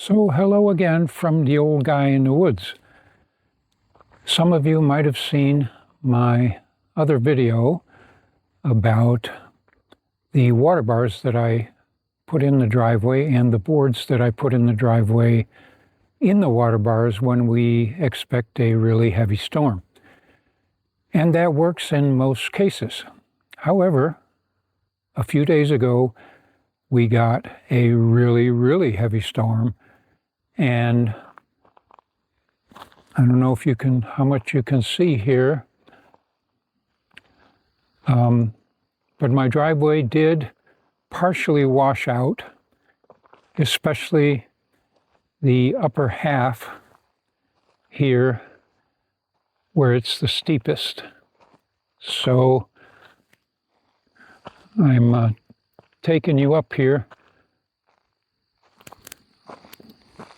So hello again from the old guy in the woods. Some of you might have seen my other video about the water bars that I put in the driveway and the boards that I put in the driveway in the water bars when we expect a really heavy storm. And that works in most cases. However, a few days ago, we got a really heavy storm, and I don't know if you can, how much you can see here, but my driveway did partially wash out, especially the upper half here where it's the steepest. So I'm taking you up here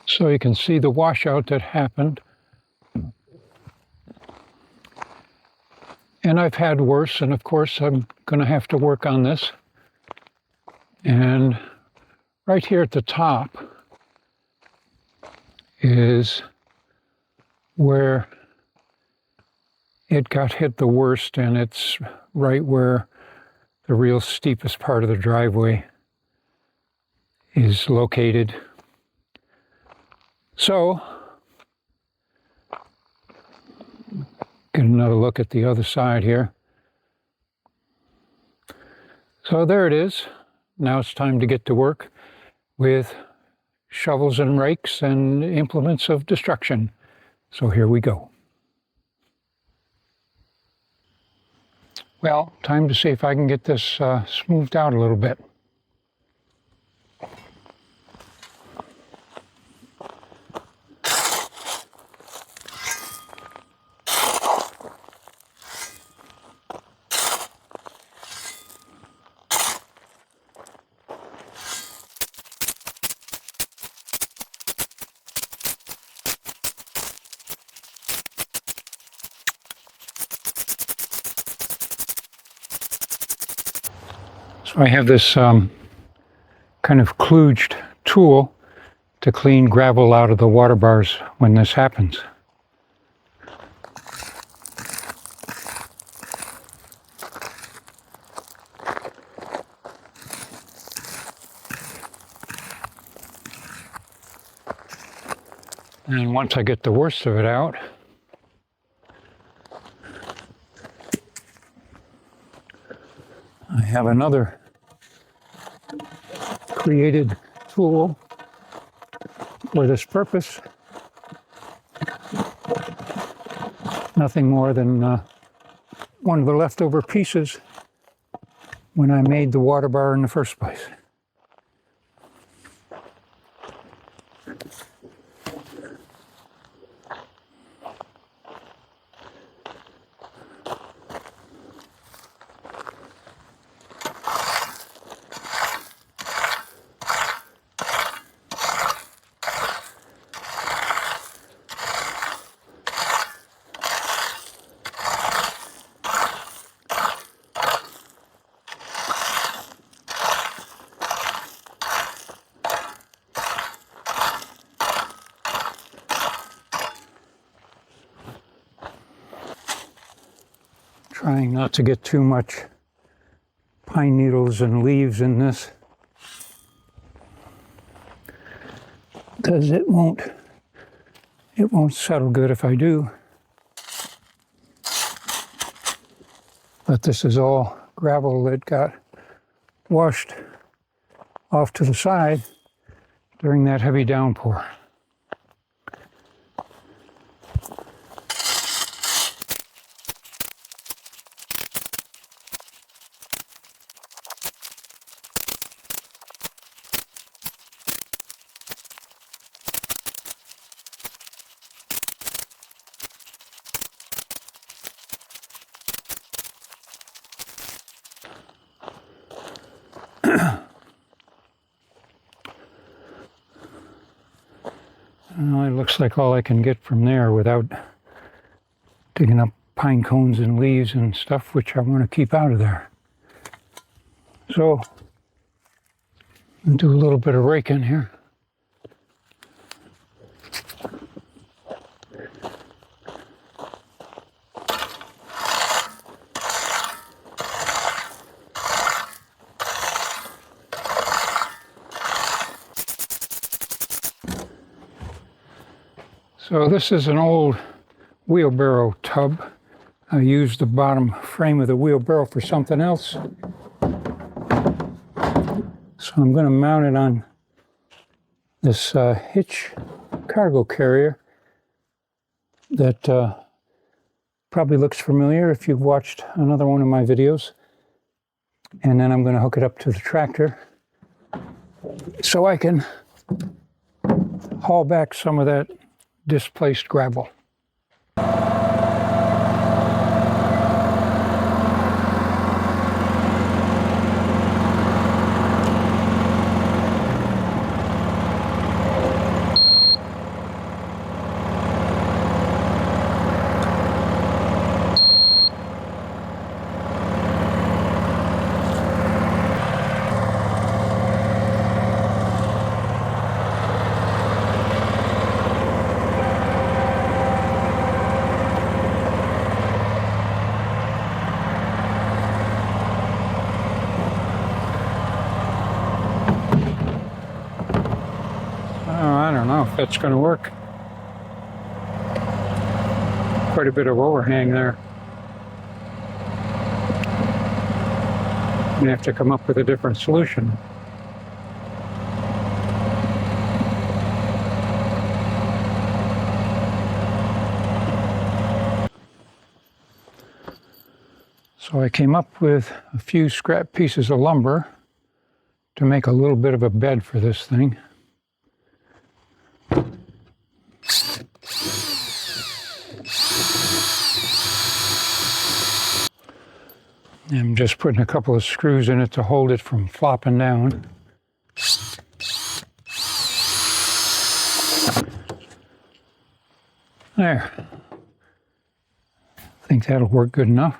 so you can see the washout that happened. And I've had worse, and of course I'm going to have to work on this. And right here at the top is where it got hit the worst, and it's right where the real steepest part of the driveway is located. So, get another look at the other side here. So there it is. Now it's time to get to work with shovels and rakes and implements of destruction. So here we go. Well, time to see if I can get this smoothed out a little bit. So I have this kind of kludged tool to clean gravel out of the water bars when this happens. And once I get the worst of it out, I have another created tool for this purpose. Nothing more than one of the leftover pieces when I made the water bar in the first place. Trying not to get too much pine needles and leaves in this, because it won't settle good if I do. But this is all gravel that got washed off to the side during that heavy downpour. Well, it looks like all I can get from there without digging up pine cones and leaves and stuff, which I want to keep out of there. So, I'll do a little bit of raking here. So this is an old wheelbarrow tub. I used the bottom frame of the wheelbarrow for something else. So I'm going to mount it on this hitch cargo carrier that probably looks familiar if you've watched another one of my videos. And then I'm going to hook it up to the tractor so I can haul back some of that displaced gravel. I don't know if that's going to work. Quite a bit of overhang there. We have to come up with a different solution. So I came up with a few scrap pieces of lumber to make a little bit of a bed for this thing. I'm just putting a couple of screws in it to hold it from flopping down. There. I think that'll work good enough.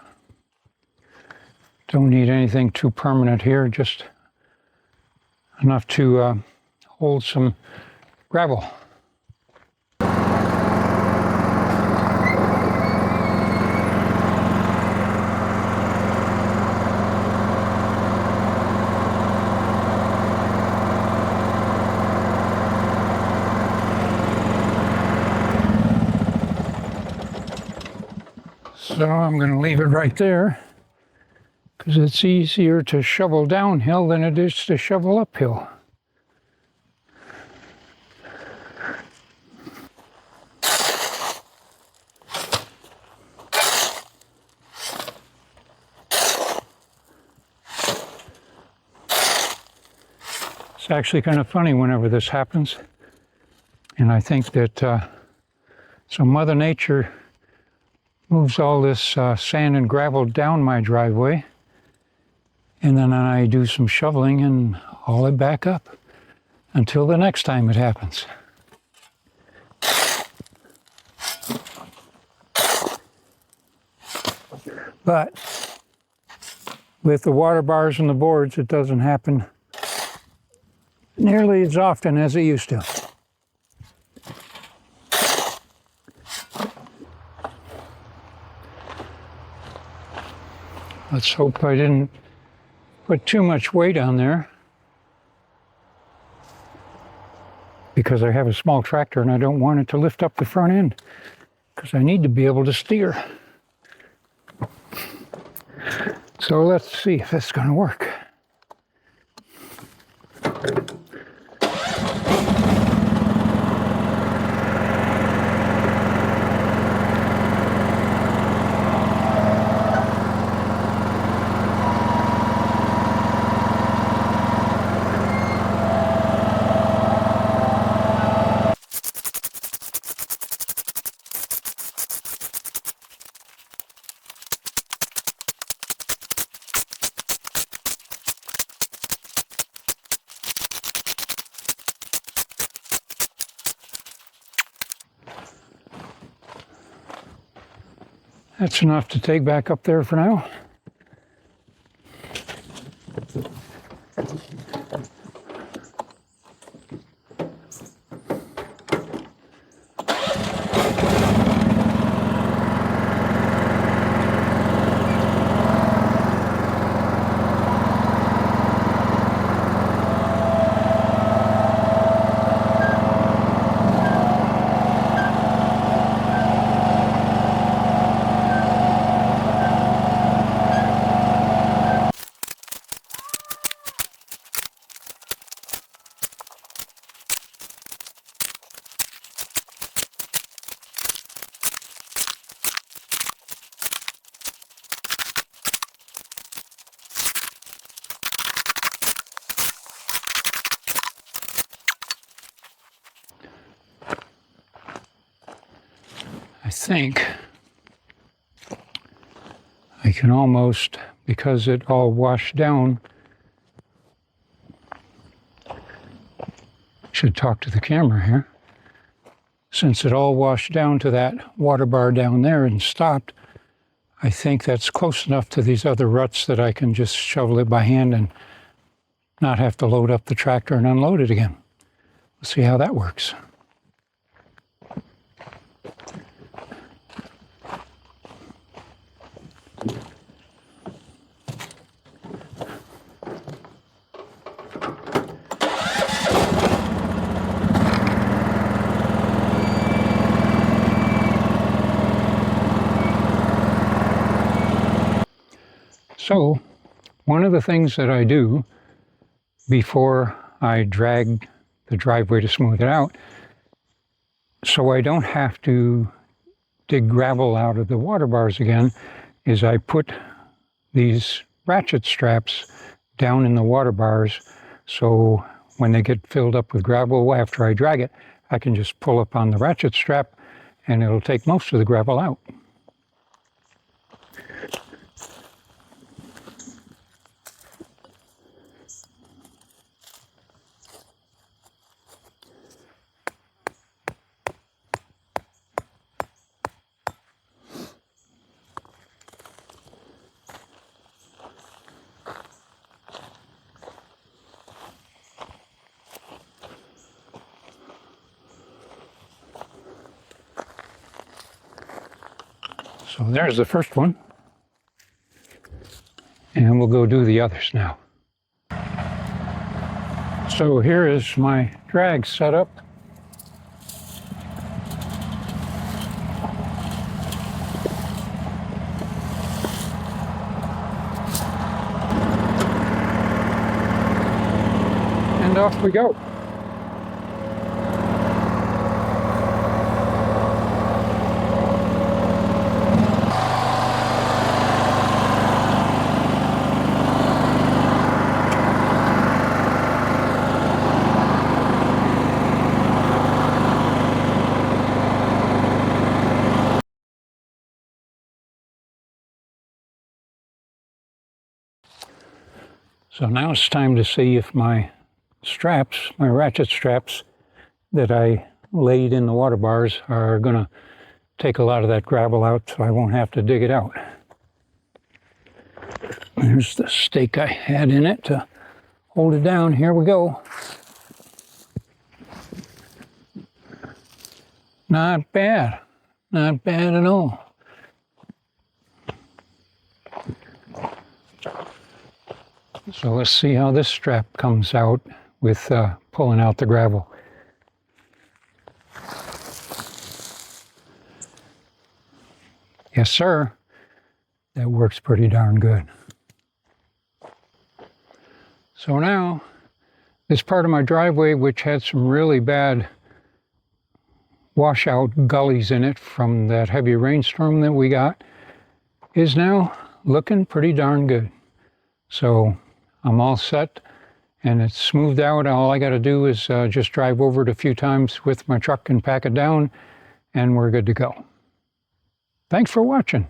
Don't need anything too permanent here, just enough to hold some gravel. So I'm going to leave it right there because it's easier to shovel downhill than it is to shovel uphill. It's actually kind of funny whenever this happens, and I think that so Mother Nature moves all this sand and gravel down my driveway, and then I do some shoveling and haul it back up until the next time it happens. But with the water bars and the boards, it doesn't happen nearly as often as it used to. Let's hope I didn't put too much weight on there, because I have a small tractor and I don't want it to lift up the front end because I need to be able to steer. So let's see if it's going to work. That's enough to take back up there for now. I think I can almost, because it all washed down, should talk to the camera here. Since it all washed down to that water bar down there and stopped, I think that's close enough to these other ruts that I can just shovel it by hand and not have to load up the tractor and unload it again. We'll see how that works. So, one of the things that I do before I drag the driveway to smooth it out, so I don't have to dig gravel out of the water bars again, is I put these ratchet straps down in the water bars, so when they get filled up with gravel after I drag it, I can just pull up on the ratchet strap and it'll take most of the gravel out. So there's the first one, and we'll go do the others now. So here is my drag setup. And off we go. So now it's time to see if my straps, my ratchet straps that I laid in the water bars are going to take a lot of that gravel out so I won't have to dig it out. There's the stake I had in it to hold it down. Here we go. Not bad. Not bad at all. So let's see how this strap comes out with pulling out the gravel. Yes, sir. That works pretty darn good. So now, this part of my driveway, which had some really bad washout gullies in it from that heavy rainstorm that we got, is now looking pretty darn good. So I'm all set and it's smoothed out. All I got to do is just drive over it a few times with my truck and pack it down, and we're good to go. Thanks for watching.